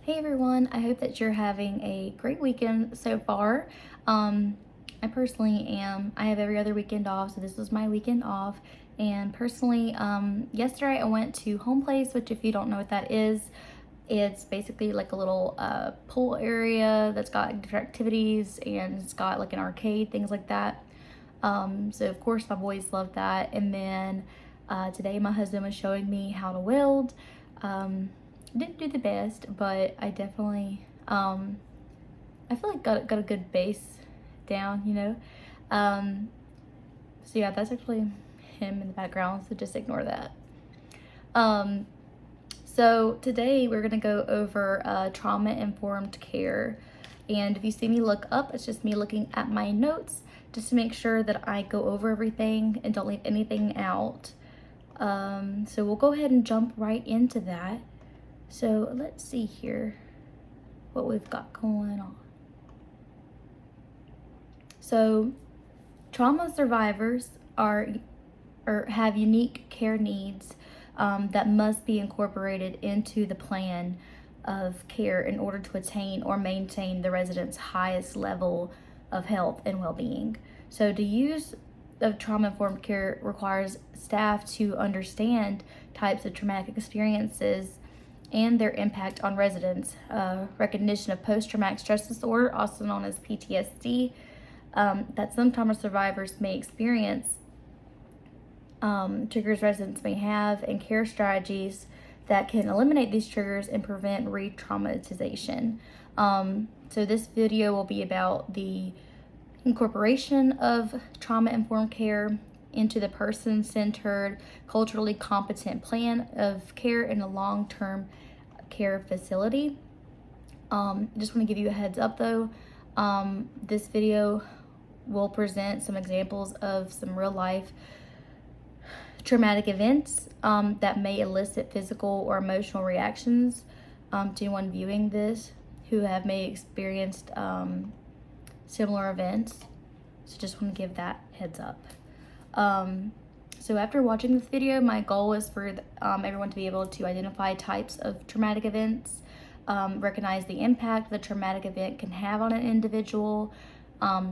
Hey everyone, I hope that you're having a great weekend so far. I personally am. I have every other weekend off, so this was my weekend off. And personally, yesterday I went to Home Place, which if you don't know what that is, it's basically like a little pool area that's got different activities and it's got like an arcade, things like that. So of course my boys love that. And then today my husband was showing me how to weld. Didn't do the best, but I definitely I feel like got a good base down, you know. So yeah, that's actually him in the background, so just ignore that. um so today we're gonna go over trauma-informed care, and if you see me look up, it's just me looking at my notes just to make sure that I go over everything and don't leave anything out. So we'll go ahead and jump right into that. So let's see here what we've got going on. So trauma survivors are or have unique care needs that must be incorporated into the plan of care in order to attain or maintain the resident's highest level of health and well-being. So the use of trauma-informed care requires staff to understand types of traumatic experiences and their impact on residents. Recognition of post-traumatic stress disorder, also known as PTSD, that some trauma survivors may experience, triggers residents may have, and care strategies that can eliminate these triggers and prevent re-traumatization. So this video will be about the incorporation of trauma-informed care into the person-centered, culturally competent plan of care in a long-term care facility. Just want to give you a heads up though, this video will present some examples of some real-life traumatic events that may elicit physical or emotional reactions to anyone viewing this who have may experienced similar events. So just want to give that heads up. So after watching this video, my goal is for everyone to be able to identify types of traumatic events, recognize the impact the traumatic event can have on an individual,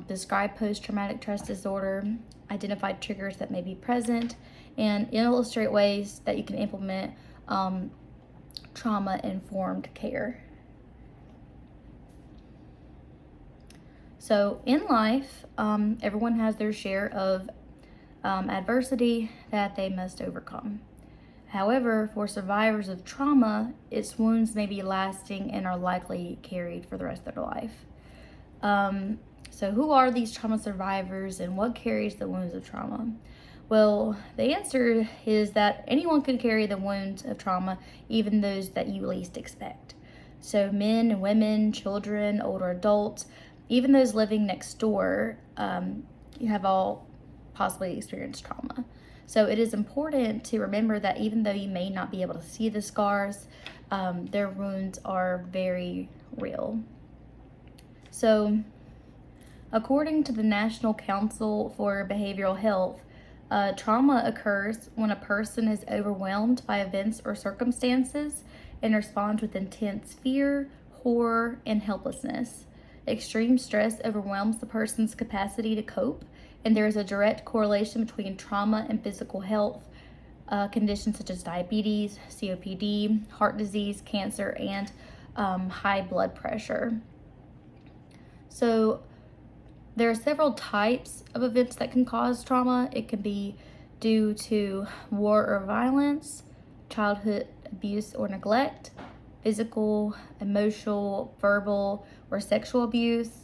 describe post-traumatic stress disorder, identify triggers that may be present, and illustrate ways that you can implement trauma-informed care. So in life, everyone has their share of adversity that they must overcome. However, for survivors of trauma, its wounds may be lasting and are likely carried for the rest of their life. So who are these trauma survivors and what carries the wounds of trauma? Well, the answer is that anyone could carry the wounds of trauma, even those that you least expect. So men and women, children, older adults, even those living next door, you have all possibly experienced trauma. So it is important to remember that even though you may not be able to see the scars, their wounds are very real. So according to the National Council for Behavioral Health, trauma occurs when a person is overwhelmed by events or circumstances and responds with intense fear, horror, and helplessness. Extreme stress overwhelms the person's capacity to cope, and there is a direct correlation between trauma and physical health conditions such as diabetes, COPD, heart disease, cancer, and high blood pressure. So there are several types of events that can cause trauma. It can be due to war or violence, childhood abuse or neglect, physical, emotional, verbal, or sexual abuse,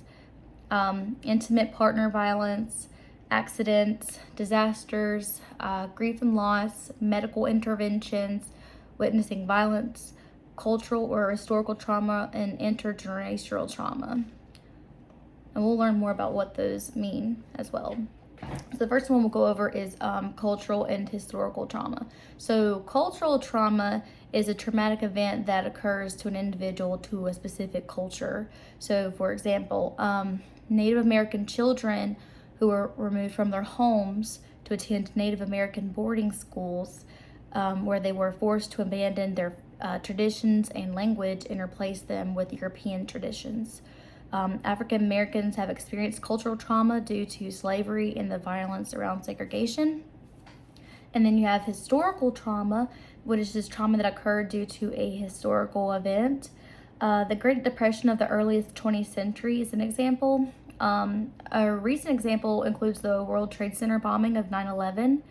intimate partner violence, accidents, disasters, grief and loss, medical interventions, witnessing violence, cultural or historical trauma, and intergenerational trauma. And we'll learn more about what those mean as well. So the first one we'll go over is cultural and historical trauma. So cultural trauma is a traumatic event that occurs to an individual to a specific culture. So for example, Native American children who were removed from their homes to attend Native American boarding schools where they were forced to abandon their traditions and language and replace them with European traditions. African Americans have experienced cultural trauma due to slavery and the violence around segregation. And then you have historical trauma, which is just trauma that occurred due to a historical event. The Great Depression of the earliest 20th century is an example. A recent example includes the World Trade Center bombing of 9/11.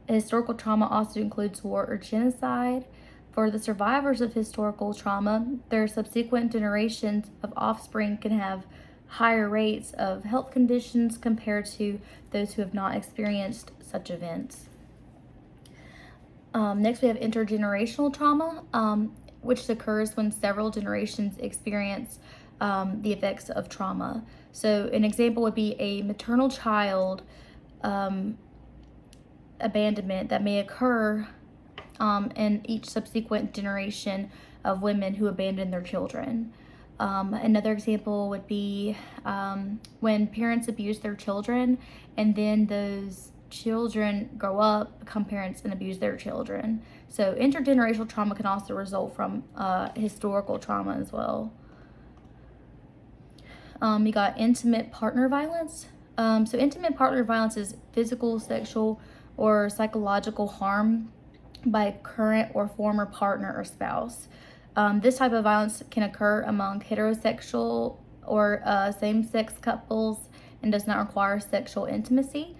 Historical trauma also includes war or genocide. For the survivors of historical trauma, their subsequent generations of offspring can have higher rates of health conditions compared to those who have not experienced such events. Next, we have intergenerational trauma, which occurs when several generations experience the effects of trauma. So an example would be a maternal child abandonment that may occur in each subsequent generation of women who abandon their children. Another example would be when parents abuse their children and then those children grow up, become parents, and abuse their children. So intergenerational trauma can also result from historical trauma as well. You got intimate partner violence. So intimate partner violence is physical, sexual, or psychological harm by a current or former partner or spouse. This type of violence can occur among heterosexual or same-sex couples and does not require sexual intimacy.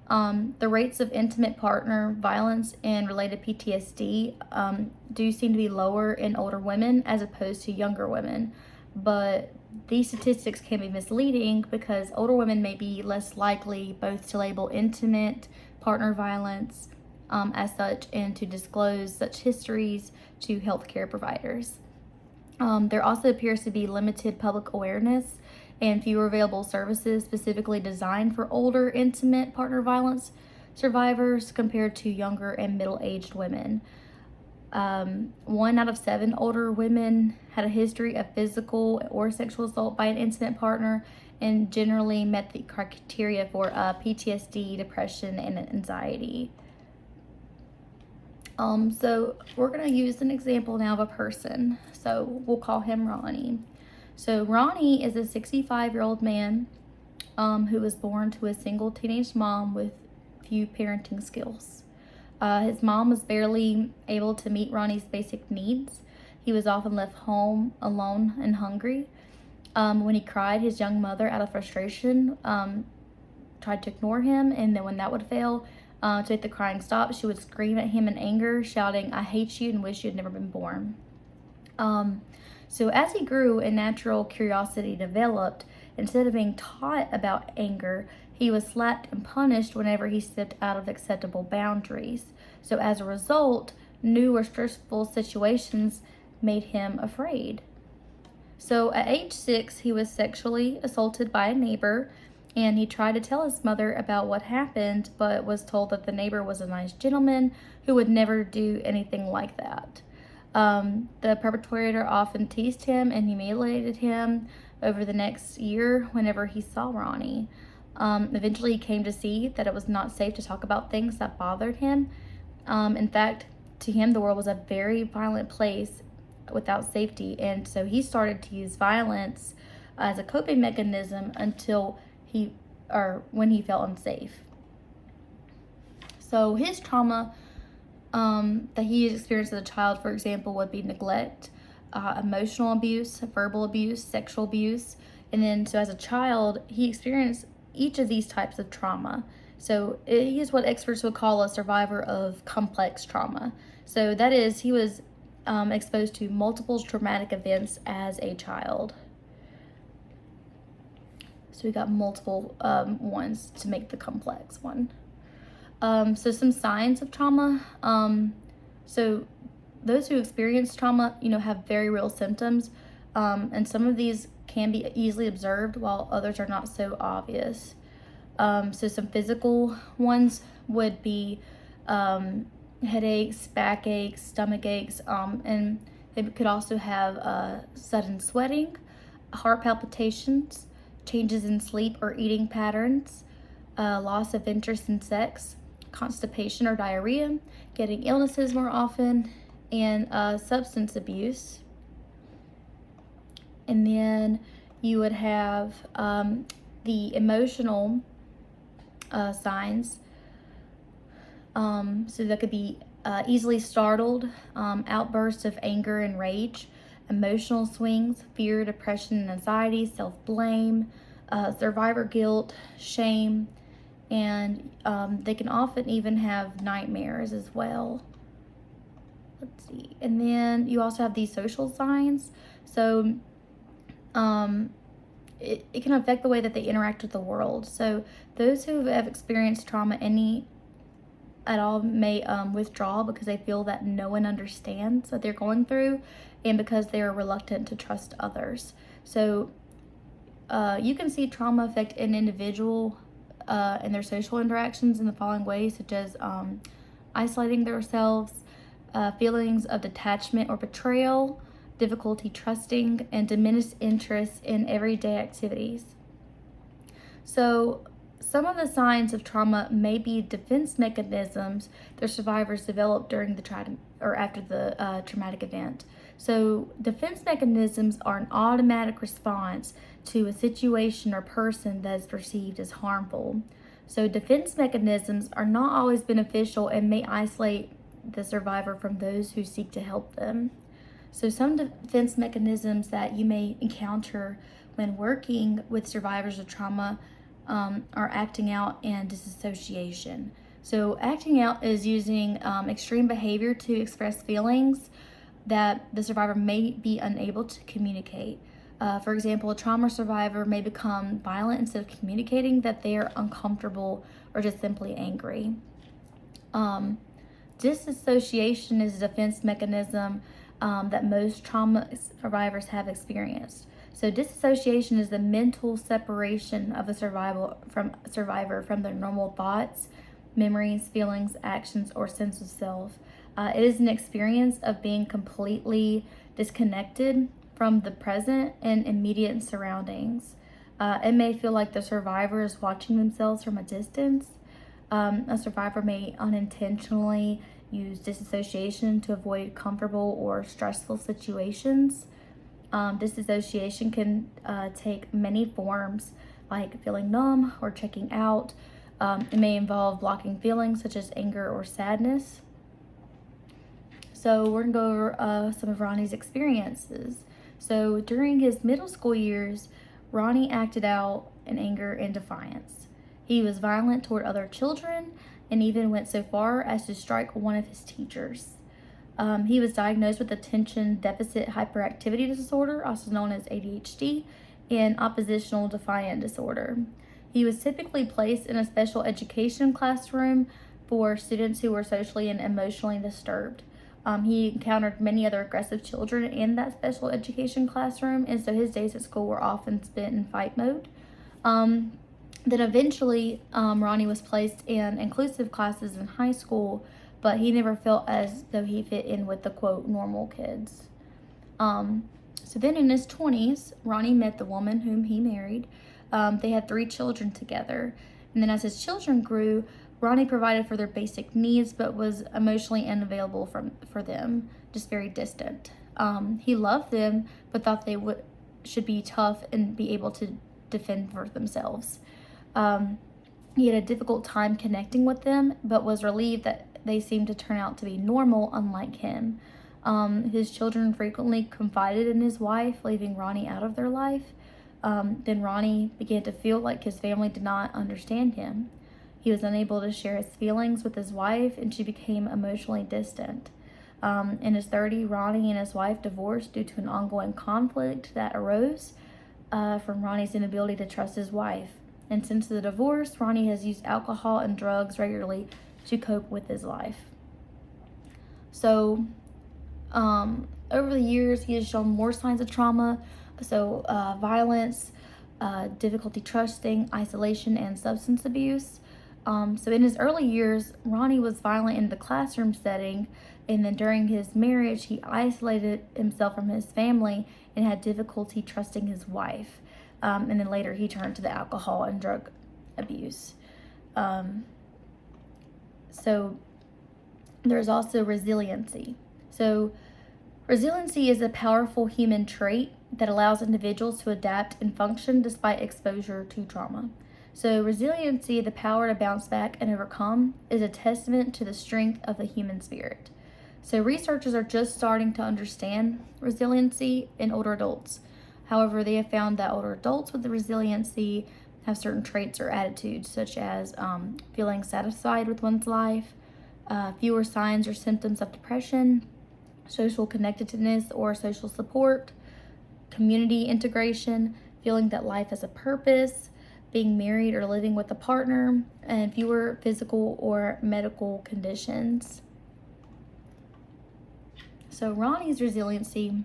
The rates of intimate partner violence and related PTSD do seem to be lower in older women as opposed to younger women, but these statistics can be misleading because older women may be less likely both to label intimate partner violence as such and to disclose such histories to healthcare providers. There also appears to be limited public awareness and fewer available services specifically designed for older intimate partner violence survivors compared to younger and middle-aged women. 1 out of 7 older women had a history of physical or sexual assault by an intimate partner and generally met the criteria for PTSD, depression, and anxiety. So we're going to use an example now of a person. So we'll call him Ronnie. So Ronnie is a 65-year-old man who was born to a single teenage mom with few parenting skills. His mom was barely able to meet Ronnie's basic needs. He was often left home alone and hungry. When he cried, his young mother, out of frustration, tried to ignore him, and then when that would fail, to make the crying stop, she would scream at him in anger, shouting, "I hate you and wish you had never been born." So as he grew and natural curiosity developed, instead of being taught about anger, he was slapped and punished whenever he stepped out of acceptable boundaries. So as a result, new or stressful situations made him afraid. So at age 6, he was sexually assaulted by a neighbor, and he tried to tell his mother about what happened, but was told that the neighbor was a nice gentleman who would never do anything like that. The perpetrator often teased him and humiliated him over the next year whenever he saw Ronnie. Eventually, he came to see that it was not safe to talk about things that bothered him. In fact, to him, the world was a very violent place without safety, and so he started to use violence as a coping mechanism when he felt unsafe. So his trauma that he experienced as a child, for example, would be neglect, emotional abuse, verbal abuse, sexual abuse, and then so as a child, he experienced each of these types of trauma. So he is what experts would call a survivor of complex trauma. So that is, he was exposed to multiple traumatic events as a child. So we got multiple ones to make the complex one. So some signs of trauma. So those who experience trauma, have very real symptoms. And some of these can be easily observed while others are not so obvious. So some physical ones would be headaches, backaches, stomach aches, and they could also have sudden sweating, heart palpitations, changes in sleep or eating patterns, loss of interest in sex, constipation or diarrhea, getting illnesses more often, and substance abuse. And then you would have the emotional signs. So that could be easily startled, outbursts of anger and rage, emotional swings, fear, depression, and anxiety, self-blame, survivor guilt, shame, and they can often even have nightmares as well. Let's see. And then you also have these social signs. So it can affect the way that they interact with the world. So those who have experienced trauma at all may withdraw because they feel that no one understands what they're going through, and because they are reluctant to trust others. So you can see trauma affect an individual in their social interactions in the following ways, such as isolating themselves, feelings of detachment or betrayal, difficulty trusting, and diminished interest in everyday activities. So some of the signs of trauma may be defense mechanisms the survivors develop during the after the traumatic event. So defense mechanisms are an automatic response to a situation or person that is perceived as harmful. So defense mechanisms are not always beneficial and may isolate the survivor from those who seek to help them. So some defense mechanisms that you may encounter when working with survivors of trauma are acting out and disassociation. So acting out is using extreme behavior to express feelings that the survivor may be unable to communicate. For example, a trauma survivor may become violent instead of communicating that they are uncomfortable or just simply angry. Disassociation is a defense mechanism that most trauma survivors have experienced. So disassociation is the mental separation of a survivor from their normal thoughts, memories, feelings, actions, or sense of self. It is an experience of being completely disconnected from the present and immediate surroundings. It may feel like the survivor is watching themselves from a distance. A survivor may unintentionally use disassociation to avoid comfortable or stressful situations. Disassociation can take many forms, like feeling numb or checking out. It may involve blocking feelings such as anger or sadness. So we're gonna go over some of Ronnie's experiences. So during his middle school years, Ronnie acted out in anger and defiance. He was violent toward other children and even went so far as to strike one of his teachers. He was diagnosed with attention deficit hyperactivity disorder, also known as ADHD, and oppositional defiant disorder. He was typically placed in a special education classroom for students who were socially and emotionally disturbed. He encountered many other aggressive children in that special education classroom, and so his days at school were often spent in fight mode. Then eventually, Ronnie was placed in inclusive classes in high school, but he never felt as though he fit in with the quote normal kids. So then in his 20s, Ronnie met the woman whom he married. They had 3 children together. And then as his children grew, Ronnie provided for their basic needs, but was emotionally unavailable for them, just very distant. He loved them, but thought they should be tough and be able to defend for themselves. He had a difficult time connecting with them, but was relieved that they seemed to turn out to be normal, unlike him. His children frequently confided in his wife, leaving Ronnie out of their life. Then Ronnie began to feel like his family did not understand him. He was unable to share his feelings with his wife, and she became emotionally distant. In his 30s, Ronnie and his wife divorced due to an ongoing conflict that arose from Ronnie's inability to trust his wife. And since the divorce, Ronnie has used alcohol and drugs regularly to cope with his life. So, over the years, he has shown more signs of trauma. So, violence, difficulty trusting, isolation, and substance abuse. So in his early years, Ronnie was violent in the classroom setting, and then during his marriage, he isolated himself from his family and had difficulty trusting his wife. And then later he turned to the alcohol and drug abuse. So there's also resiliency. So So resiliency is a powerful human trait that allows individuals to adapt and function despite exposure to trauma. So resiliency, the power to bounce back and overcome, is a testament to the strength of the human spirit. So researchers are just starting to understand resiliency in older adults. However, they have found that older adults with the resiliency have certain traits or attitudes, such as feeling satisfied with one's life, fewer signs or symptoms of depression, social connectedness or social support, community integration, feeling that life has a purpose, being married or living with a partner, and fewer physical or medical conditions. So Ronnie's resiliency,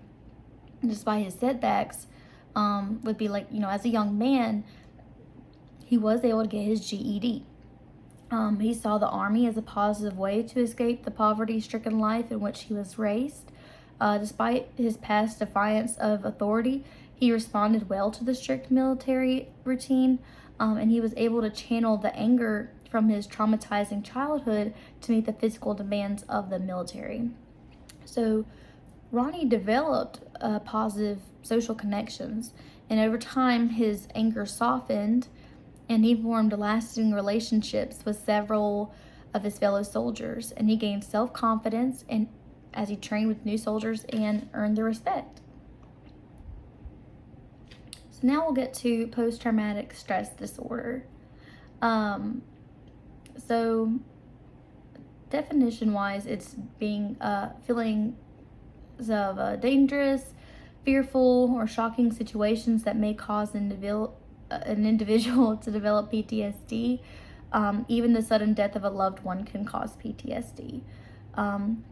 despite his setbacks, would be like, as a young man, he was able to get his GED. He saw the Army as a positive way to escape the poverty-stricken life in which he was raised. Despite his past defiance of authority, he responded well to the strict military routine, and he was able to channel the anger from his traumatizing childhood to meet the physical demands of the military. So Ronnie developed positive social connections, and over time his anger softened, and he formed lasting relationships with several of his fellow soldiers, and he gained self-confidence and as he trained with new soldiers and earned their respect. So now we'll get to post-traumatic stress disorder. So definition-wise, it's being feelings of dangerous, fearful, or shocking situations that may cause an individual to develop PTSD. Even the sudden death of a loved one can cause PTSD.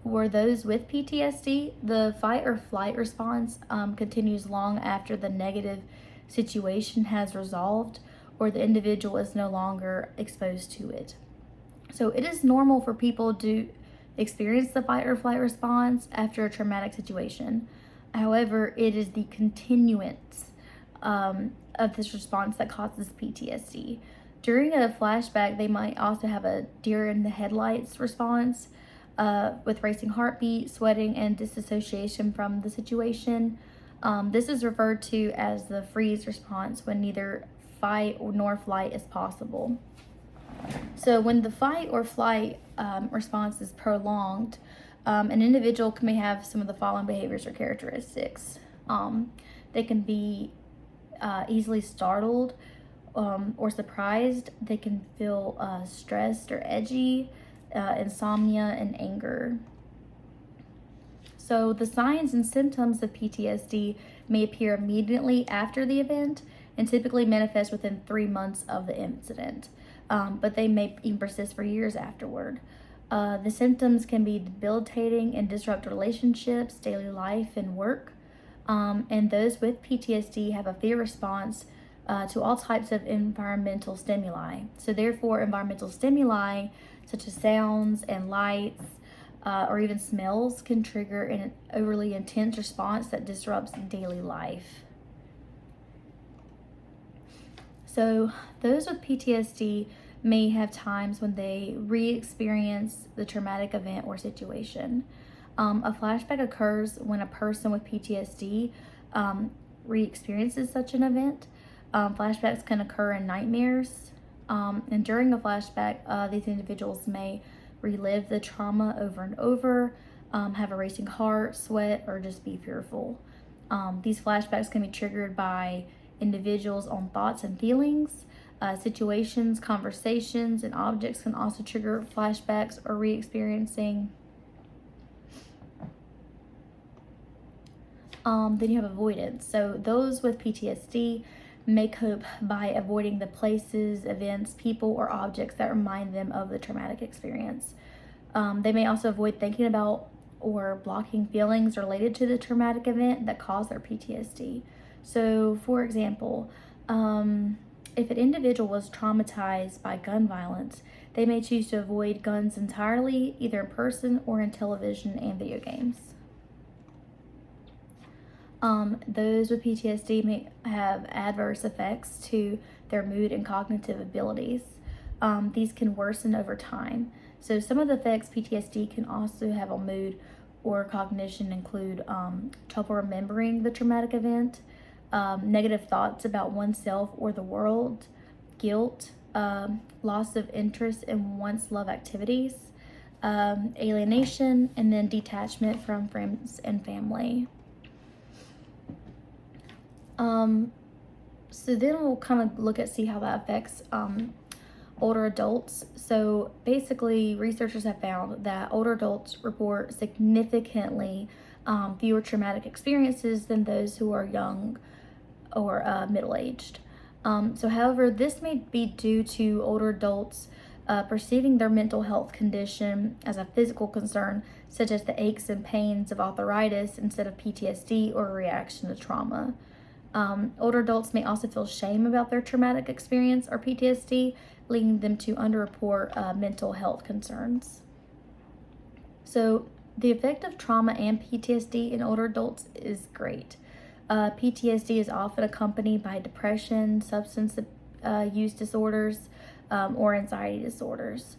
For those with PTSD, the fight or flight response continues long after the negative situation has resolved or the individual is no longer exposed to it. So it is normal for people to experience the fight or flight response after a traumatic situation. However, it is the continuance of this response that causes PTSD. During a flashback, they might also have a deer in the headlights response with racing heartbeat, sweating, and disassociation from the situation. This is referred to as the freeze response when neither fight nor flight is possible. So when the fight or flight response is prolonged, an individual may have some of the following behaviors or characteristics. They can be easily startled or surprised. They can feel stressed or edgy, insomnia, and anger. So the signs and symptoms of PTSD may appear immediately after the event and typically manifest within 3 months of the incident, but they may even persist for years afterward. The symptoms can be debilitating and disrupt relationships, daily life, and work. And those with PTSD have a fear response to all types of environmental stimuli. So therefore, environmental stimuli such as sounds and lights or even smells can trigger an overly intense response that disrupts daily life. So those with PTSD may have times when they re-experience the traumatic event or situation. A flashback occurs when a person with PTSD re-experiences such an event. Flashbacks can occur in nightmares, and during a flashback, these individuals may relive the trauma over and over, have a racing heart, sweat, or just be fearful. These flashbacks can be triggered by individuals' own thoughts and feelings. Situations, conversations, and objects can also trigger flashbacks or re-experiencing. Then you have avoidance. So those with PTSD may cope by avoiding the places, events, people, or objects that remind them of the traumatic experience. They may also avoid thinking about or blocking feelings related to the traumatic event that caused their PTSD. So, for example, if an individual was traumatized by gun violence, they may choose to avoid guns entirely, either in person or in television and video games. Those with PTSD may have adverse effects to their mood and cognitive abilities. These can worsen over time. So some of the effects PTSD can also have on mood or cognition include trouble remembering the traumatic event, negative thoughts about oneself or the world, guilt, loss of interest in one's love activities, alienation, and then detachment from friends and family. So then we'll kind of look at see how that affects older adults. So basically, researchers have found that older adults report significantly fewer traumatic experiences than those who are young or middle-aged. However, this may be due to older adults perceiving their mental health condition as a physical concern, such as the aches and pains of arthritis instead of PTSD or a reaction to trauma. Older adults may also feel shame about their traumatic experience or PTSD, leading them to underreport mental health concerns. So, the effect of trauma and PTSD in older adults is great. PTSD is often accompanied by depression, substance use disorders, or anxiety disorders.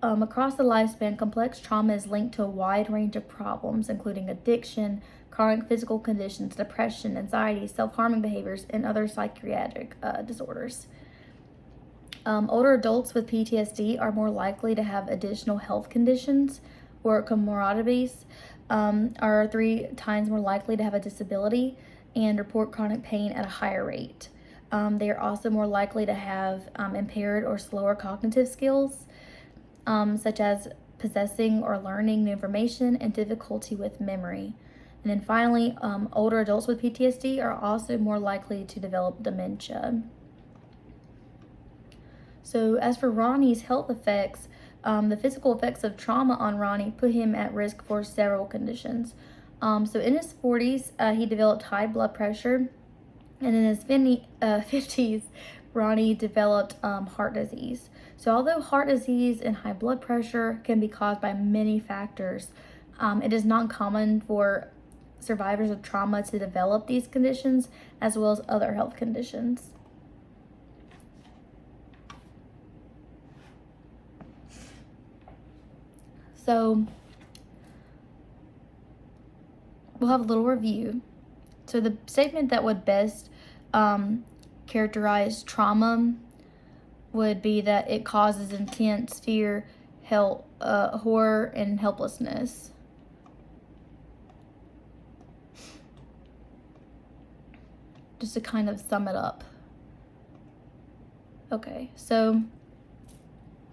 Across the lifespan, complex trauma is linked to a wide range of problems, including addiction, chronic physical conditions, depression, anxiety, self-harming behaviors, and other psychiatric disorders. Older adults with PTSD are more likely to have additional health conditions or comorbidities, are 3 times more likely to have a disability, and report chronic pain at a higher rate. They are also more likely to have impaired or slower cognitive skills, such as possessing or learning new information and difficulty with memory. And then finally, older adults with PTSD are also more likely to develop dementia. So as for Ronnie's health effects, the physical effects of trauma on Ronnie put him at risk for several conditions. So in his 40s, he developed high blood pressure, and in his 50s, Ronnie developed heart disease. So although heart disease and high blood pressure can be caused by many factors, it is not common for survivors of trauma to develop these conditions as well as other health conditions. So we'll have a little review. So the statement that would best characterize trauma would be that it causes intense fear, horror, and helplessness. Just to kind of sum it up. Okay, so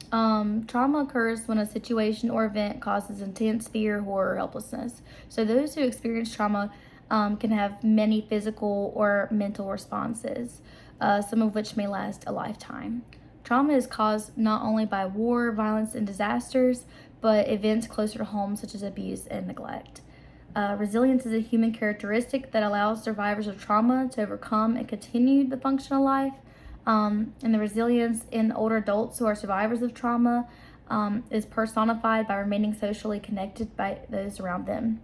trauma occurs when a situation or event causes intense fear, horror, or helplessness. So those who experience trauma can have many physical or mental responses, some of which may last a lifetime. Trauma is caused not only by war, violence, and disasters, but events closer to home such as abuse and neglect. Resilience is a human characteristic that allows survivors of trauma to overcome and continue the functional life. And the resilience in older adults who are survivors of trauma is personified by remaining socially connected by those around them.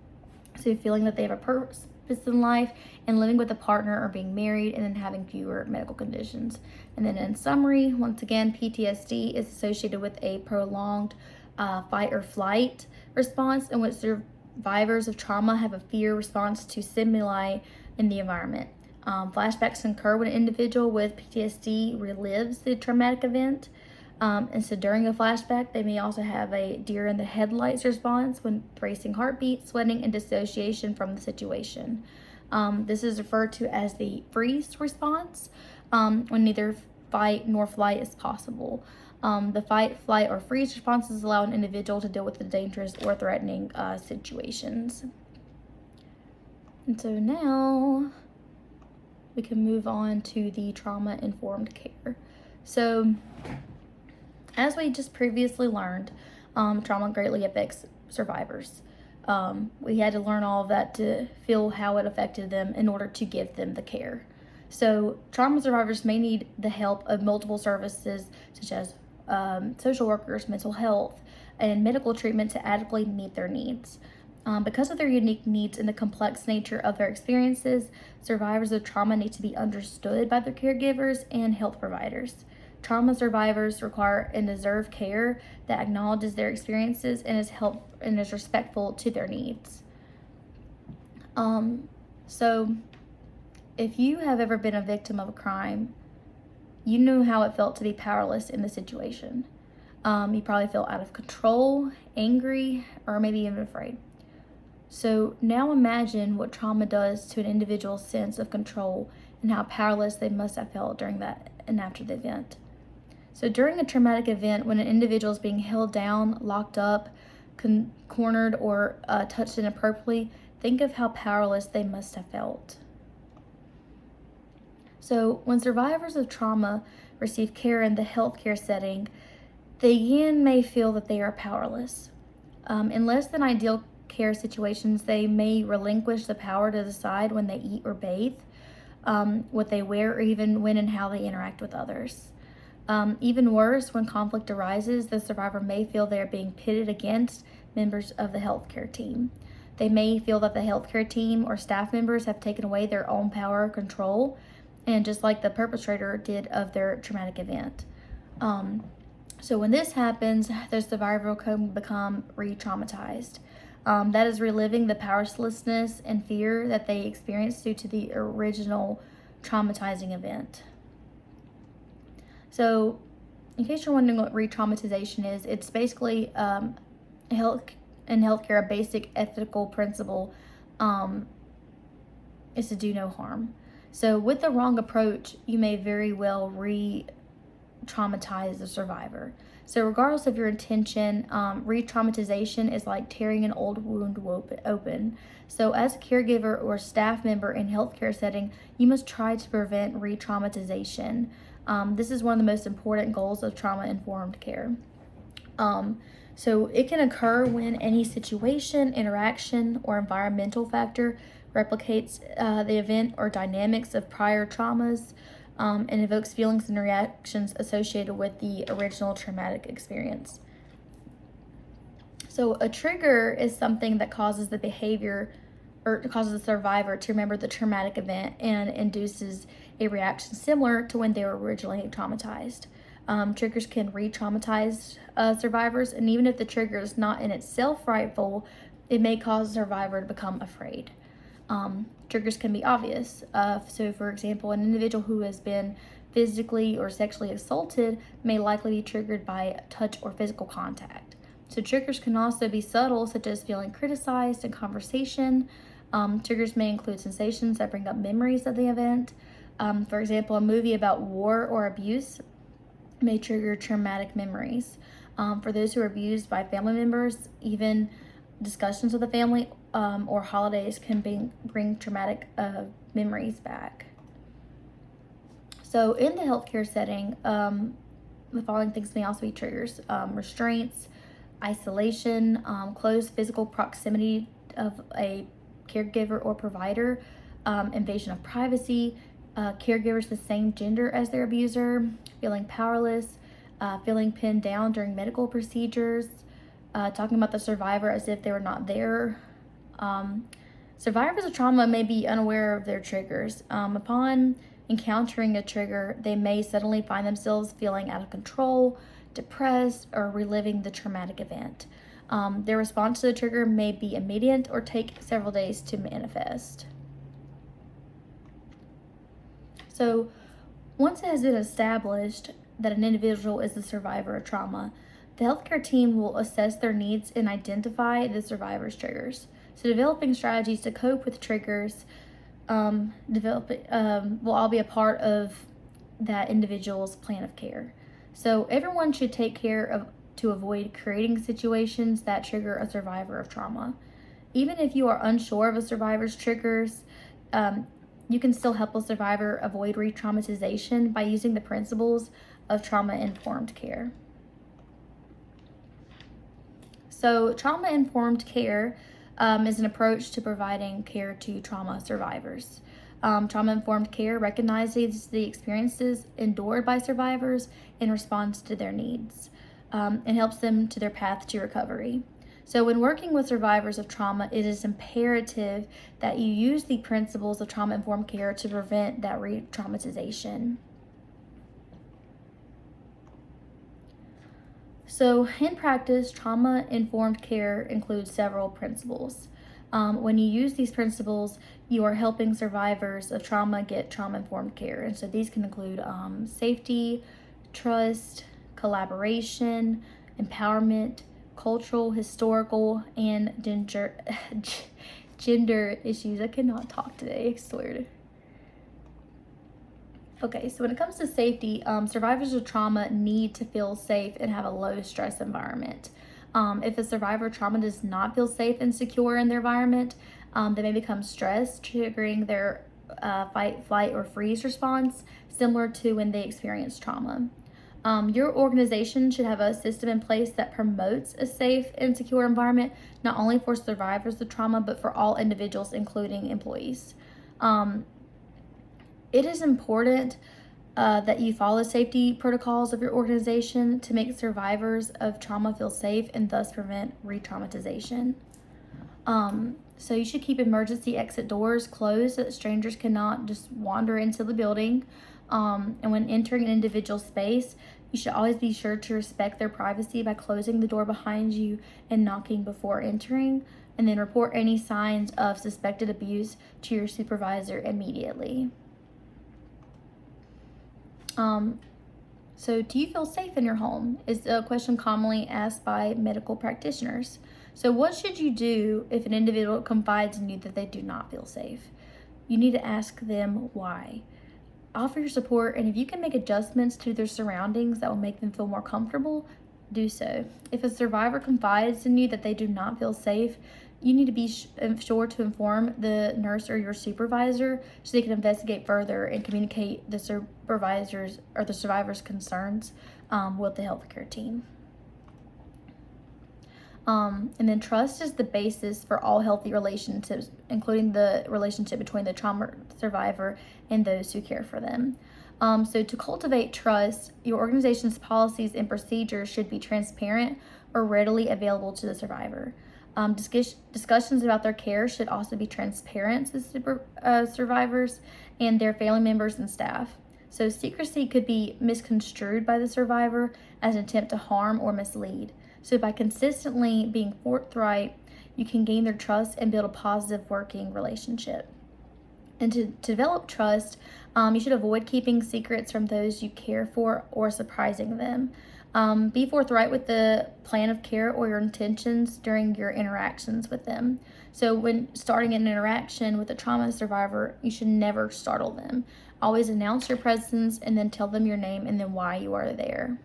So feeling that they have a purpose in life and living with a partner or being married and then having fewer medical conditions. And then in summary, once again, PTSD is associated with a prolonged fight or flight response in which survivors of trauma have a fear response to stimuli in the environment. Flashbacks occur when an individual with PTSD relives the traumatic event. And so during a flashback, they may also have a deer in the headlights response when racing heartbeat, sweating, and dissociation from the situation. This is referred to as the freeze response, when neither fight nor flight is possible. The fight, flight, or freeze responses allow an individual to deal with the dangerous or threatening situations. And so now we can move on to the trauma-informed care. So, as we just previously learned, trauma greatly affects survivors. We had to learn all of that to feel how it affected them in order to give them the care. So, trauma survivors may need the help of multiple services such as social workers, mental health, and medical treatment to adequately meet their needs. Because of their unique needs and the complex nature of their experiences, survivors of trauma need to be understood by their caregivers and health providers. Trauma survivors require and deserve care that acknowledges their experiences and is respectful to their needs. So if you have ever been a victim of a crime, you know how it felt to be powerless in the situation. You probably felt out of control, angry, or maybe even afraid. So now imagine what trauma does to an individual's sense of control and how powerless they must have felt during that and after the event. So during a traumatic event, when an individual is being held down, locked up, cornered, or touched inappropriately, think of how powerless they must have felt. So when survivors of trauma receive care in the healthcare setting, they again may feel that they are powerless. In less than ideal care situations, they may relinquish the power to decide when they eat or bathe, what they wear, or even when and how they interact with others. Even worse, when conflict arises, the survivor may feel they are being pitted against members of the healthcare team. They may feel that the healthcare team or staff members have taken away their own power or control, and just like the perpetrator did of their traumatic event. So when this happens, the survivor can become re-traumatized. That is reliving the powerlessness and fear that they experienced due to the original traumatizing event. So, in case you're wondering what re-traumatization is, it's basically in healthcare, a basic ethical principle is to do no harm. So, with the wrong approach, you may very well re-traumatize the survivor. So, regardless of your intention, re-traumatization is like tearing an old wound open. So, as a caregiver or staff member in healthcare setting, you must try to prevent re-traumatization. This is one of the most important goals of trauma-informed care. So it can occur when any situation, interaction, or environmental factor replicates the event or dynamics of prior traumas and evokes feelings and reactions associated with the original traumatic experience. So a trigger is something that causes the behavior or causes the survivor to remember the traumatic event and induces a reaction similar to when they were originally traumatized. Triggers can re-traumatize survivors, and even if the trigger is not in itself frightful, it may cause the survivor to become afraid. Triggers can be obvious. So, for example, an individual who has been physically or sexually assaulted may likely be triggered by touch or physical contact. So triggers can also be subtle, such as feeling criticized in conversation. Triggers may include sensations that bring up memories of the event. For example, a movie about war or abuse may trigger traumatic memories. For those who are abused by family members, even discussions with the family or holidays can bring traumatic memories back. So in the healthcare setting, the following things may also be triggers: restraints, isolation, close physical proximity of a caregiver or provider, invasion of privacy, caregivers the same gender as their abuser, feeling powerless, feeling pinned down during medical procedures, talking about the survivor as if they were not there. Survivors of trauma may be unaware of their triggers. Upon encountering a trigger, they may suddenly find themselves feeling out of control, depressed, or reliving the traumatic event. Their response to the trigger may be immediate or take several days to manifest. So, once it has been established that an individual is the survivor of trauma, the healthcare team will assess their needs and identify the survivor's triggers. So, developing strategies to cope with triggers will all be a part of that individual's plan of care. So, everyone should take care to avoid creating situations that trigger a survivor of trauma. Even if you are unsure of a survivor's triggers, you can still help a survivor avoid re-traumatization by using the principles of trauma-informed care. So, trauma-informed care is an approach to providing care to trauma survivors. Trauma-informed care recognizes the experiences endured by survivors and responds to their needs and helps them to their path to recovery. So when working with survivors of trauma, it is imperative that you use the principles of trauma-informed care to prevent that re-traumatization. So, in practice, trauma informed care includes several principles. When you use these principles, you are helping survivors of trauma get trauma informed care. And so, these can include safety, trust, collaboration, empowerment, cultural, historical, and gender issues. I cannot talk today, I swear. Okay, so when it comes to safety, survivors of trauma need to feel safe and have a low stress environment. If a survivor of trauma does not feel safe and secure in their environment, they may become stressed, triggering their fight, flight, or freeze response, similar to when they experience trauma. Your organization should have a system in place that promotes a safe and secure environment, not only for survivors of trauma, but for all individuals, including employees. It is important that you follow safety protocols of your organization to make survivors of trauma feel safe and thus prevent re-traumatization. So you should keep emergency exit doors closed so that strangers cannot just wander into the building. And when entering an individual space, you should always be sure to respect their privacy by closing the door behind you and knocking before entering. And then report any signs of suspected abuse to your supervisor immediately. So do you feel safe in your home? Is a question commonly asked by medical practitioners. So what should you do if an individual confides in you that they do not feel safe? You need to ask them why. Offer your support, and if you can make adjustments to their surroundings that will make them feel more comfortable, do so. If a survivor confides in you that they do not feel safe, you need to be sure to inform the nurse or your supervisor so they can investigate further and communicate the supervisor's or the survivor's concerns with the healthcare team. And then trust is the basis for all healthy relationships, including the relationship between the trauma survivor and those who care for them. So to cultivate trust, your organization's policies and procedures should be transparent or readily available to the survivor. Discussions about their care should also be transparent to survivors and their family members and staff. So secrecy could be misconstrued by the survivor as an attempt to harm or mislead. So by consistently being forthright, you can gain their trust and build a positive working relationship. And to develop trust, you should avoid keeping secrets from those you care for or surprising them. Be forthright with the plan of care or your intentions during your interactions with them. So when starting an interaction with a trauma survivor, you should never startle them. Always announce your presence and then tell them your name and then why you are there.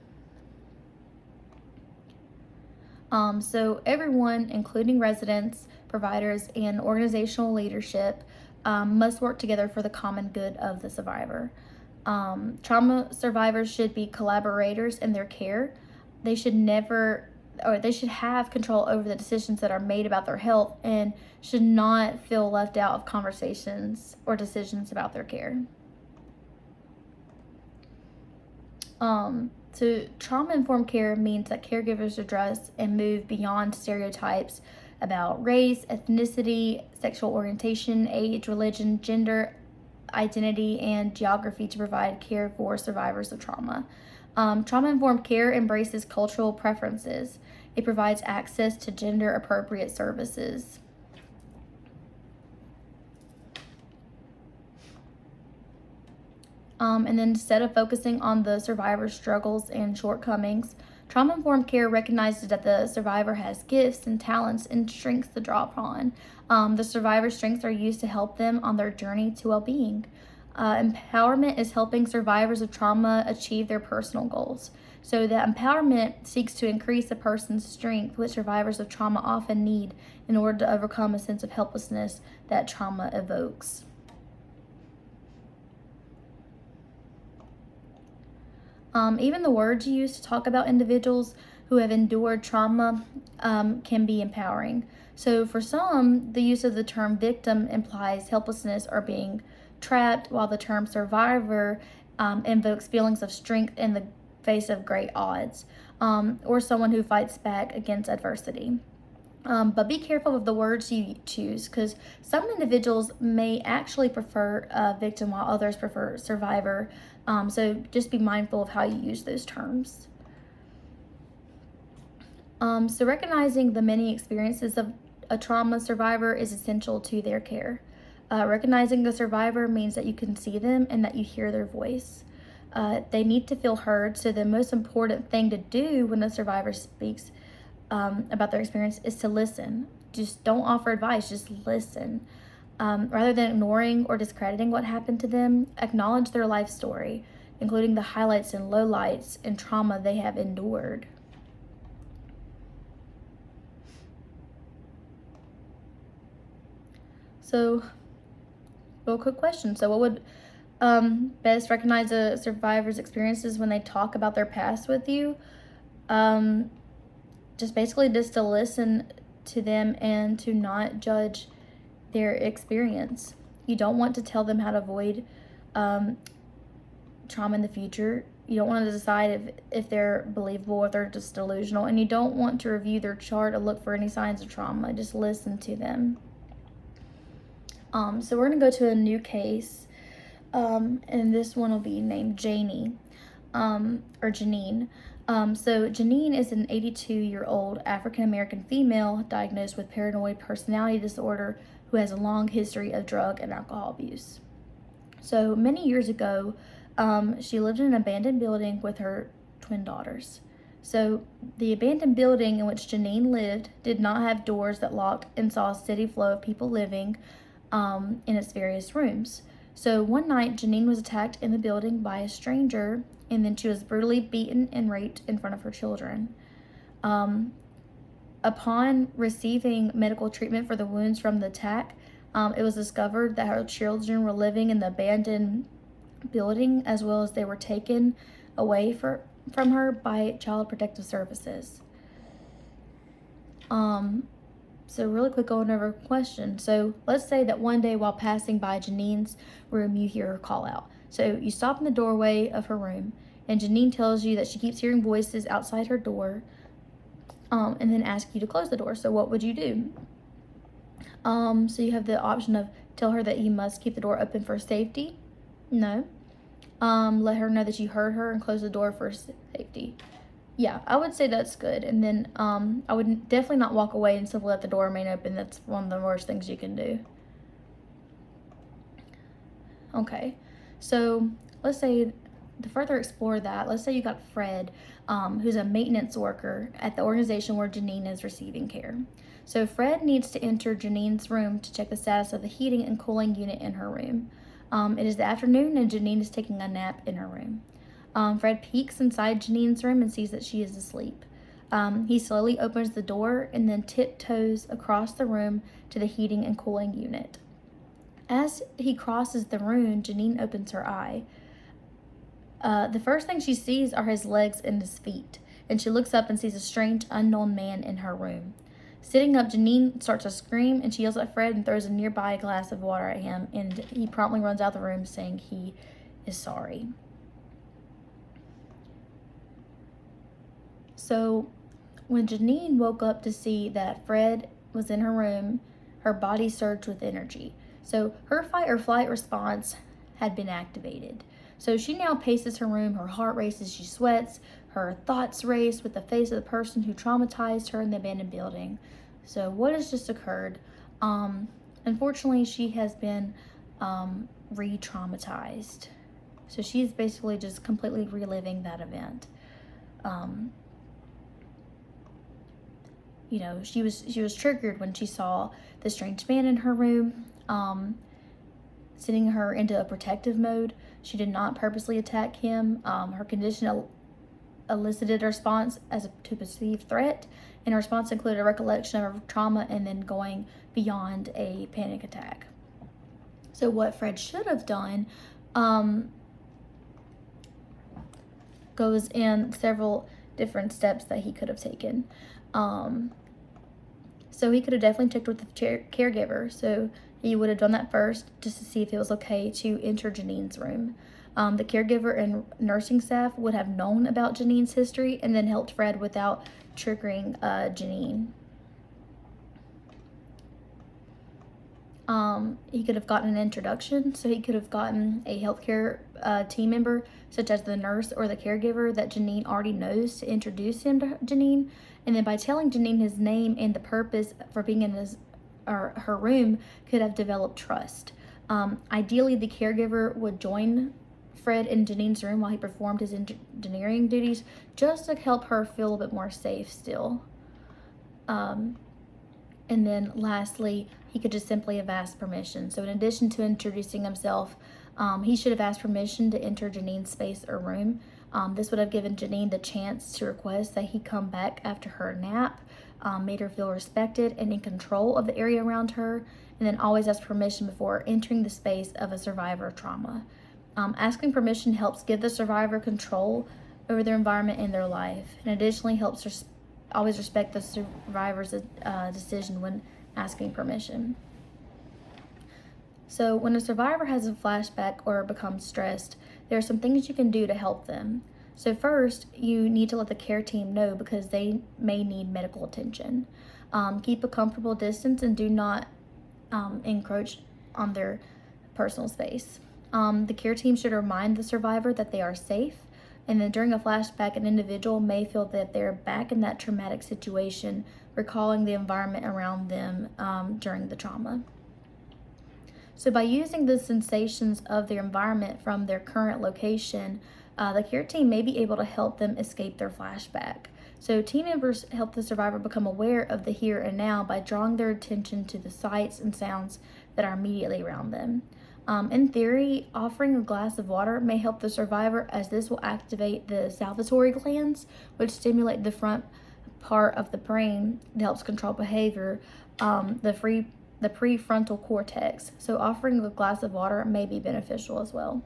So everyone, including residents, providers, and organizational leadership, must work together for the common good of the survivor. Trauma survivors should be collaborators in their care. They should have control over the decisions that are made about their health and should not feel left out of conversations or decisions about their care. So trauma-informed care means that caregivers address and move beyond stereotypes about race, ethnicity, sexual orientation, age, religion, gender, identity, and geography to provide care for survivors of trauma. Trauma-informed care embraces cultural preferences. It provides access to gender-appropriate services. And then instead of focusing on the survivor's struggles and shortcomings, trauma-informed care recognizes that the survivor has gifts and talents and strengths to draw upon. The survivor's strengths are used to help them on their journey to well-being. Empowerment is helping survivors of trauma achieve their personal goals. So the empowerment seeks to increase a person's strength, which survivors of trauma often need in order to overcome a sense of helplessness that trauma evokes. Even the words you use to talk about individuals who have endured trauma can be empowering. So for some, the use of the term victim implies helplessness or being trapped, while the term survivor invokes feelings of strength in the face of great odds, or someone who fights back against adversity. But be careful of the words you choose, because some individuals may actually prefer victim while others prefer survivor. So just be mindful of how you use those terms. So recognizing the many experiences of a trauma survivor is essential to their care. Recognizing the survivor means that you can see them and that you hear their voice. They need to feel heard, so the most important thing to do when a survivor speaks about their experience is to listen. Just don't offer advice, just listen. Rather than ignoring or discrediting what happened to them, acknowledge their life story, including the highlights and lowlights and trauma they have endured. So, real quick question. So, what would best recognize a survivor's experiences when they talk about their past with you? Just basically just to listen to them and to not judge their experience. You don't want to tell them how to avoid trauma in the future. You don't want to decide if they're believable or if they're just delusional. And you don't want to review their chart or look for any signs of trauma. Just listen to them. So we're going to go to a new case. And this one will be named Janie, or Janine. So Janine is an 82-year-old African-American female diagnosed with paranoid personality disorder who has a long history of drug and alcohol abuse. So many years ago, she lived in an abandoned building with her twin daughters. So the abandoned building in which Janine lived did not have doors that locked and saw a steady flow of people living in its various rooms. So one night, Janine was attacked in the building by a stranger, and then she was brutally beaten and raped in front of her children. Upon receiving medical treatment for the wounds from the attack, it was discovered that her children were living in the abandoned building, as well as they were taken away from her by Child Protective Services. So really quick going over a question. So let's say that one day while passing by Janine's room, you hear her call out. So you stop in the doorway of her room, and Janine tells you that she keeps hearing voices outside her door, and then ask you to close the door. So what would you do? So you have the option of tell her that you must keep the door open for safety. No. Let her know that you heard her and close the door for safety. Yeah, I would say that's good. And then I would definitely not walk away and simply let the door remain open. That's one of the worst things you can do. Okay, so let's say to further explore that, let's say you got Fred, who's a maintenance worker at the organization where Janine is receiving care. So Fred needs to enter Janine's room to check the status of the heating and cooling unit in her room. It is the afternoon and Janine is taking a nap in her room. Fred peeks inside Janine's room and sees that she is asleep. He slowly opens the door and then tiptoes across the room to the heating and cooling unit. As he crosses the room, Janine opens her eye. The first thing she sees are his legs and his feet, and she looks up and sees a strange, unknown man in her room. Sitting up, Janine starts to scream, and she yells at Fred and throws a nearby glass of water at him, and he promptly runs out of the room saying he is sorry. So when Janine woke up to see that Fred was in her room, her body surged with energy. So her fight or flight response had been activated. So she now paces her room, her heart races, she sweats, her thoughts race with the face of the person who traumatized her in the abandoned building. So what has just occurred? Unfortunately, she has been re-traumatized. So she's basically just completely reliving that event. She was triggered when she saw the strange man in her room, sending her into a protective mode. She did not purposely attack him. Her condition elicited a response to perceived threat, and her response included a recollection of her trauma and then going beyond a panic attack. So what Fred should have done goes in several different steps that he could have taken. So he could have definitely checked with the caregiver. So he would have done that first just to see if it was okay to enter Janine's room. The caregiver and nursing staff would have known about Janine's history and then helped Fred without triggering Janine. He could have gotten an introduction, so he could have gotten a healthcare team member, such as the nurse or the caregiver that Janine already knows, to introduce him to Janine. And then by telling Janine his name and the purpose for being in his or her room, could have developed trust. Ideally, the caregiver would join Fred in Janine's room while he performed his engineering duties, just to help her feel a bit more safe still. And then lastly, he could just simply have asked permission. So in addition to introducing himself, he should have asked permission to enter Janine's space or room. This would have given Janine the chance to request that he come back after her nap, made her feel respected and in control of the area around her, and then always ask permission before entering the space of a survivor of trauma. Asking permission helps give the survivor control over their environment and their life, and additionally helps always respect the survivor's decision when asking permission. So when a survivor has a flashback or becomes stressed, there are some things you can do to help them. So first, you need to let the care team know because they may need medical attention. Keep a comfortable distance and do not encroach on their personal space. The care team should remind the survivor that they are safe. And then during a flashback, an individual may feel that they're back in that traumatic situation, recalling the environment around them during the trauma. So by using the sensations of their environment from their current location, the care team may be able to help them escape their flashback. So team members help the survivor become aware of the here and now by drawing their attention to the sights and sounds that are immediately around them. In theory, offering a glass of water may help the survivor, as this will activate the salivary glands, which stimulate the front part of the brain that helps control behavior, the prefrontal cortex. So offering a glass of water may be beneficial as well.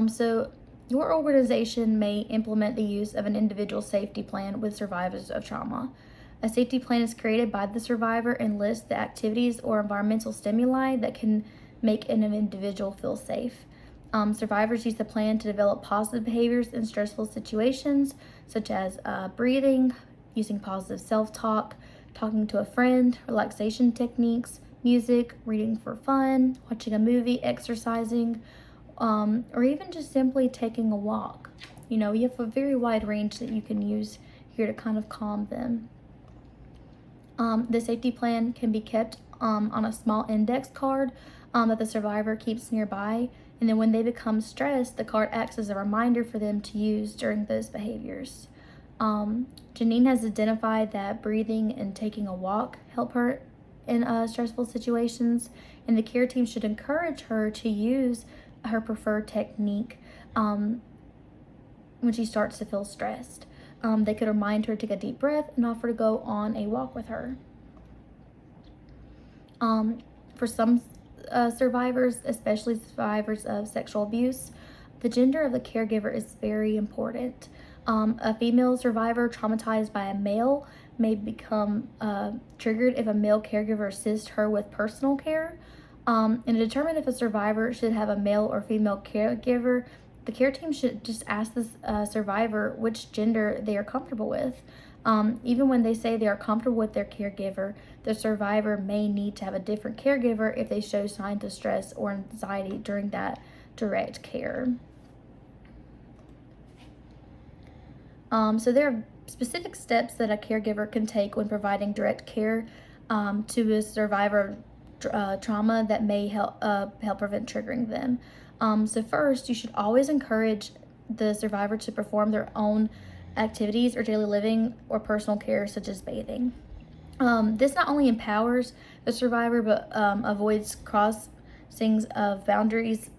So your organization may implement the use of an individual safety plan with survivors of trauma. A safety plan is created by the survivor and lists the activities or environmental stimuli that can make an individual feel safe. Survivors use the plan to develop positive behaviors in stressful situations, such as breathing, using positive self-talk, talking to a friend, relaxation techniques, music, reading for fun, watching a movie, exercising, or even just simply taking a walk. You have a very wide range that you can use here to kind of calm them. The safety plan can be kept on a small index card that the survivor keeps nearby, and then when they become stressed, the card acts as a reminder for them to use during those behaviors. Janine has identified that breathing and taking a walk help her in stressful situations, and the care team should encourage her to use her preferred technique when she starts to feel stressed. They could remind her to take a deep breath and offer to go on a walk with her. For some survivors, especially survivors of sexual abuse, the gender of the caregiver is very important. A female survivor traumatized by a male may become triggered if a male caregiver assists her with personal care. And to determine if a survivor should have a male or female caregiver, the care team should just ask the survivor which gender they are comfortable with. Even when they say they are comfortable with their caregiver, the survivor may need to have a different caregiver if they show signs of stress or anxiety during that direct care. So there are specific steps that a caregiver can take when providing direct care to a survivor of trauma that may help prevent triggering them. So first, you should always encourage the survivor to perform their own activities or daily living or personal care, such as bathing. This not only empowers the survivor, but avoids crossings of boundaries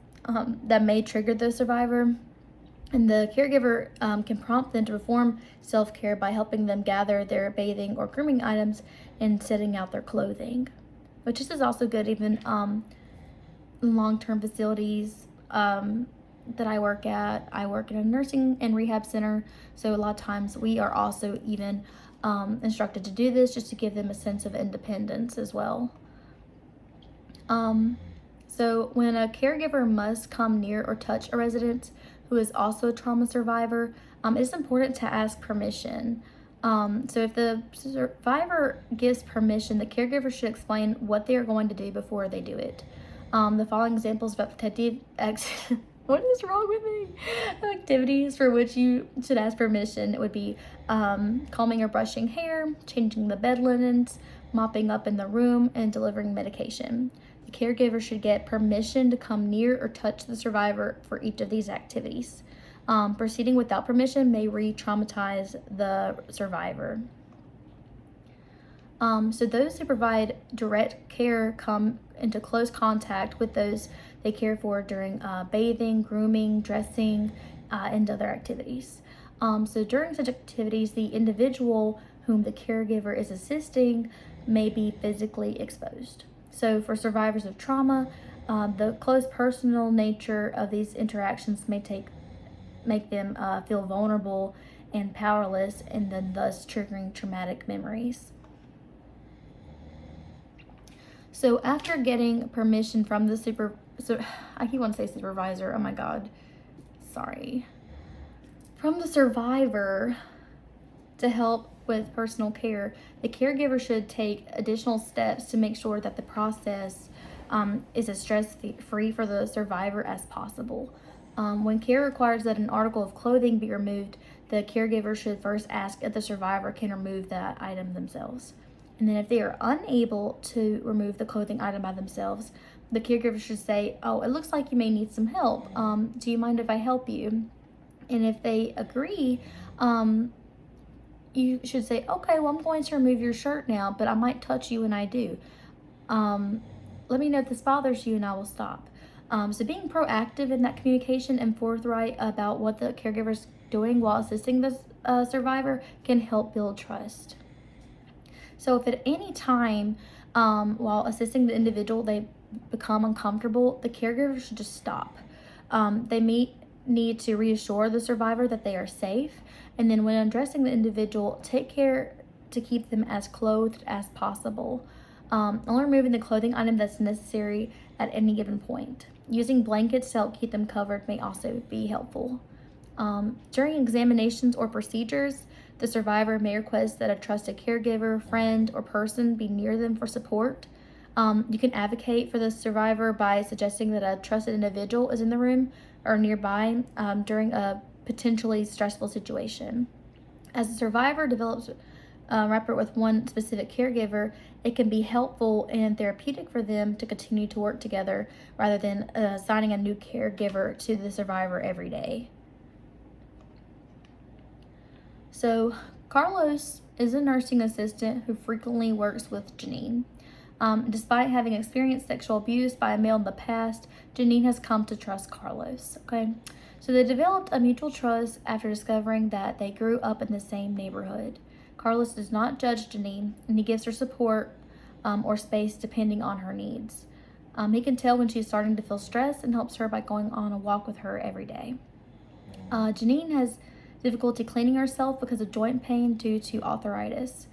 that may trigger the survivor. And the caregiver can prompt them to perform self-care by helping them gather their bathing or grooming items and setting out their clothing, which this is also good even in long-term facilities that I work at. I work in a nursing and rehab center, so a lot of times we are also even instructed to do this just to give them a sense of independence as well. So when a caregiver must come near or touch a resident who is also a trauma survivor, it is important to ask permission. So if the survivor gives permission, the caregiver should explain what they are going to do before they do it. The following examples of protective what is wrong with me? Activities for which you should ask permission would be combing or brushing hair, changing the bed linens, mopping up in the room, and delivering medication. The caregiver should get permission to come near or touch the survivor for each of these activities. Proceeding without permission may re-traumatize the survivor. So those who provide direct care come into close contact with those they care for during bathing, grooming, dressing, and other activities. So during such activities, the individual whom the caregiver is assisting may be physically exposed. So for survivors of trauma, the close personal nature of these interactions may make them feel vulnerable and powerless, and then thus triggering traumatic memories. So after getting permission from the I keep wanting to say supervisor, oh my god, sorry. From the survivor to help with personal care, the caregiver should take additional steps to make sure that the process is as stress-free for the survivor as possible. When care requires that an article of clothing be removed, the caregiver should first ask if the survivor can remove that item themselves. And then if they are unable to remove the clothing item by themselves, the caregiver should say, "Oh, it looks like you may need some help. Do you mind if I help you?" And if they agree, you should say, "Okay, well, I'm going to remove your shirt now, but I might touch you when I do. Let me know if this bothers you and I will stop." So being proactive in that communication and forthright about what the caregiver is doing while assisting the survivor can help build trust. So if at any time while assisting the individual they become uncomfortable, the caregiver should just stop. They may need to reassure the survivor that they are safe, and then when undressing the individual, take care to keep them as clothed as possible. Only removing the clothing item that's necessary at any given point. Using blankets to help keep them covered may also be helpful. During examinations or procedures, the survivor may request that a trusted caregiver, friend, or person be near them for support. You can advocate for the survivor by suggesting that a trusted individual is in the room or nearby during a potentially stressful situation. As the survivor develops rapport with one specific caregiver, it can be helpful and therapeutic for them to continue to work together rather than assigning a new caregiver to the survivor every day. So Carlos is a nursing assistant who frequently works with Janine. Despite having experienced sexual abuse by a male in the past, Janine has come to trust Carlos. Okay, so they developed a mutual trust after discovering that they grew up in the same neighborhood. Carlos does not judge Janine, and he gives her support or space depending on her needs. He can tell when she's starting to feel stressed and helps her by going on a walk with her every day. Janine has difficulty cleaning herself because of joint pain due to arthritis.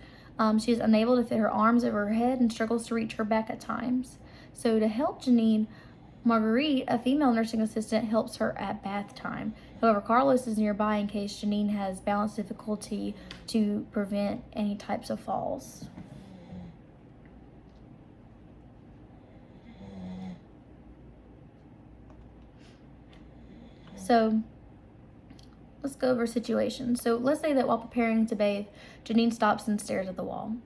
She is unable to fit her arms over her head and struggles to reach her back at times. So to help Janine, Marguerite, a female nursing assistant, helps her at bath time. However, Carlos is nearby in case Janine has balance difficulty to prevent any types of falls. So let's go over a situation. So let's say that while preparing to bathe, Janine stops and stares at the wall.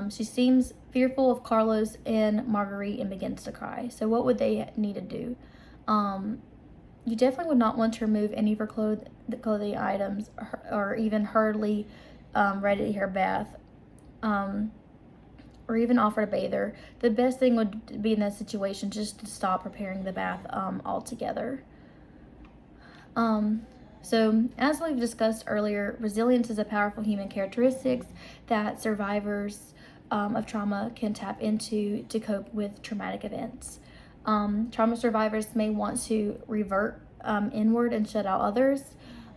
She seems fearful of Carlos and Marguerite and begins to cry. So what would they need to do? You definitely would not want to remove any of her clothing items or even hurriedly ready her bath or even offer to bathe her. The best thing would be in that situation just to stop preparing the bath altogether. So as we've discussed earlier, resilience is a powerful human characteristic that survivors of trauma can tap into to cope with traumatic events. Trauma survivors may want to revert inward and shut out others.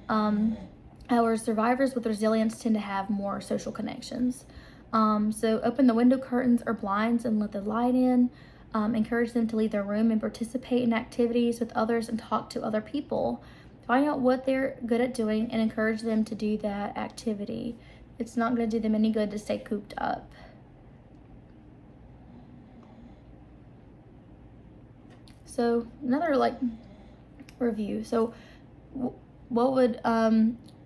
However, survivors with resilience tend to have more social connections. So open the window curtains or blinds and let the light in. Encourage them to leave their room and participate in activities with others and talk to other people. Find out what they're good at doing and encourage them to do that activity. It's not going to do them any good to stay cooped up. So another review. So what would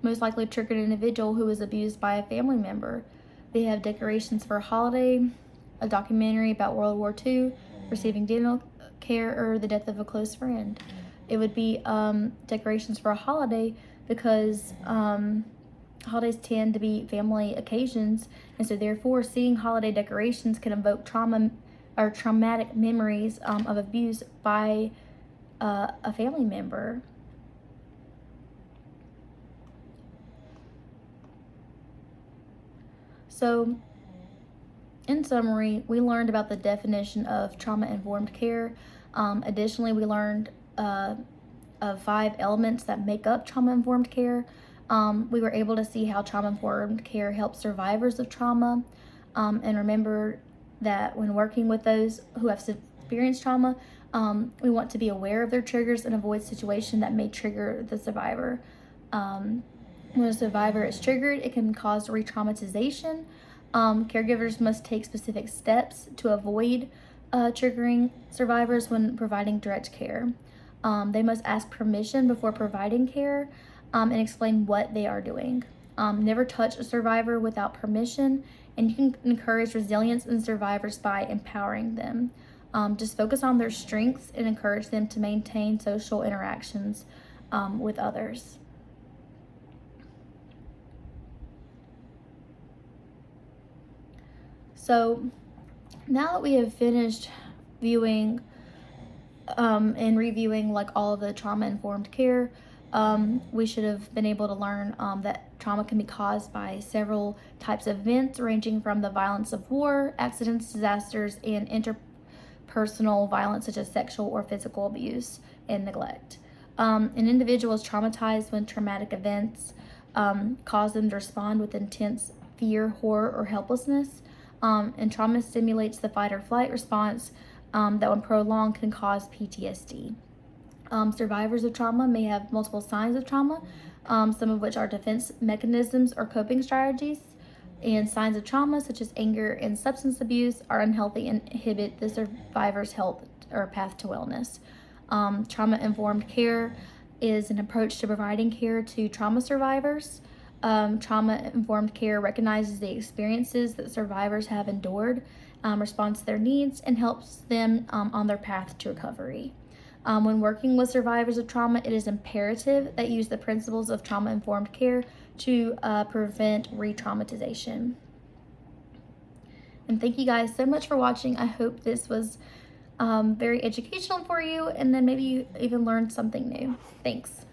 most likely trigger an individual who was abused by a family member? They have decorations for a holiday, a documentary about World War II, receiving dental care, or the death of a close friend. It would be decorations for a holiday because holidays tend to be family occasions, and so therefore seeing holiday decorations can evoke trauma or traumatic memories of abuse by a family member. So, in summary, we learned about the definition of trauma-informed care. Additionally, we learned of 5 elements that make up trauma-informed care. We were able to see how trauma-informed care helps survivors of trauma, and remember that when working with those who have experienced trauma, we want to be aware of their triggers and avoid situations that may trigger the survivor. When a survivor is triggered, it can cause re-traumatization. Caregivers must take specific steps to avoid triggering survivors when providing direct care. They must ask permission before providing care and explain what they are doing. Never touch a survivor without permission, and you can encourage resilience in survivors by empowering them. Just focus on their strengths and encourage them to maintain social interactions with others. So now that we have finished viewing and reviewing all of the trauma-informed care, we should have been able to learn that trauma can be caused by several types of events, ranging from the violence of war, accidents, disasters, and interpersonal violence such as sexual or physical abuse and neglect. An individual is traumatized when traumatic events cause them to respond with intense fear, horror, or helplessness. And trauma stimulates the fight or flight response that, when prolonged, can cause PTSD. Survivors of trauma may have multiple signs of trauma, some of which are defense mechanisms or coping strategies. And signs of trauma, such as anger and substance abuse, are unhealthy and inhibit the survivor's health or path to wellness. Trauma-informed care is an approach to providing care to trauma survivors. Trauma-informed care recognizes the experiences that survivors have endured, responds to their needs, and helps them on their path to recovery. When working with survivors of trauma, it is imperative that you use the principles of trauma-informed care to prevent re-traumatization. And thank you guys so much for watching. I hope this was very educational for you, and then maybe you even learned something new. Thanks.